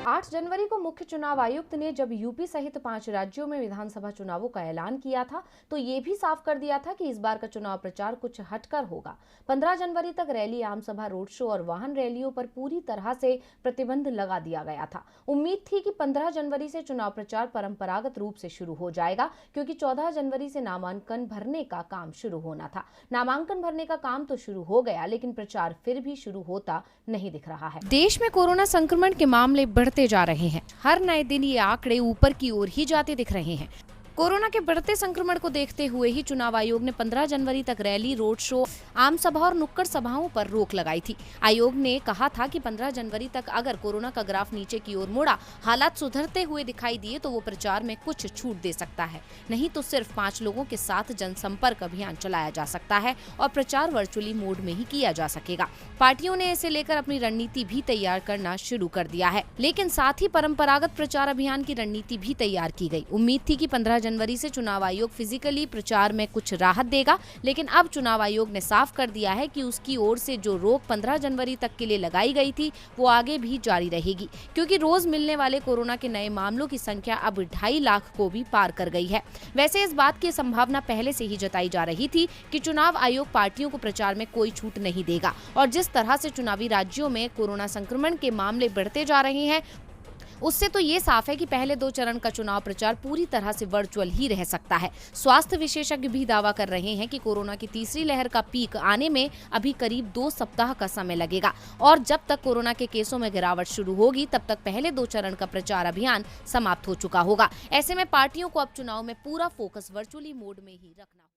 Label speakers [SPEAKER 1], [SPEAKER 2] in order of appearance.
[SPEAKER 1] 8 जनवरी को मुख्य चुनाव आयुक्त ने जब यूपी सहित 5 राज्यों में विधानसभा चुनावों का ऐलान किया था तो ये भी साफ कर दिया था कि इस बार का चुनाव प्रचार कुछ हटकर होगा। 15 जनवरी तक रैली, आमसभा, रोड शो और वाहन रैलियों पर पूरी तरह से प्रतिबंध लगा दिया गया था। उम्मीद थी कि 15 जनवरी से चुनाव प्रचार परंपरागत रूप से शुरू हो जाएगा, क्योंकि 14 जनवरी से नामांकन भरने का काम शुरू होना था। नामांकन भरने का काम तो शुरू हो गया, लेकिन प्रचार फिर भी शुरू होता नहीं दिख रहा है। देश में कोरोना संक्रमण के मामले बढ़ते जा रहे हैं। हर नए दिन ये आंकड़े ऊपर की ओर ही जाते दिख रहे हैं। कोरोना के बढ़ते संक्रमण को देखते हुए ही चुनाव आयोग ने 15 जनवरी तक रैली, रोड शो, आम सभा और नुक्कड़ सभाओं पर रोक लगाई थी। आयोग ने कहा था कि 15 जनवरी तक अगर कोरोना का ग्राफ नीचे की ओर मुड़ा, हालात सुधरते हुए दिखाई दिए तो वो प्रचार में कुछ छूट दे सकता है, नहीं तो सिर्फ 5 लोगों के साथ जनसंपर्क अभियान चलाया जा सकता है और प्रचार वर्चुअली मोड में ही किया जा सकेगा। पार्टियों ने इसे लेकर अपनी रणनीति भी तैयार करना शुरू कर दिया है, लेकिन साथ ही परंपरागत प्रचार अभियान की रणनीति भी तैयार की गई। उम्मीद थी कि 15 जनवरी से चुनाव आयोग फिजिकली प्रचार में कुछ राहत देगा, लेकिन अब चुनाव आयोग ने साफ कर दिया है कि उसकी ओर से जो रोक 15 जनवरी तक के लिए लगाई गई थी वो आगे भी जारी रहेगी, क्योंकि रोज मिलने वाले कोरोना के नए मामलों की संख्या अब 2.5 लाख को भी पार कर गई है। वैसे इस बात की संभावना पहले से ही जताई जा रही थी कि चुनाव आयोग पार्टियों को प्रचार में कोई छूट नहीं देगा, और जिस तरह से चुनावी राज्यों में कोरोना संक्रमण के मामले बढ़ते जा रहे हैं उससे तो ये साफ है कि पहले 2 चरण का चुनाव प्रचार पूरी तरह से वर्चुअल ही रह सकता है। स्वास्थ्य विशेषज्ञ भी दावा कर रहे हैं कि कोरोना की तीसरी लहर का पीक आने में अभी करीब 2 सप्ताह का समय लगेगा, और जब तक कोरोना के केसों में गिरावट शुरू होगी तब तक पहले 2 चरण का प्रचार अभियान समाप्त हो चुका होगा। ऐसे में पार्टियों को अब चुनाव में पूरा फोकस वर्चुअली मोड में ही रखना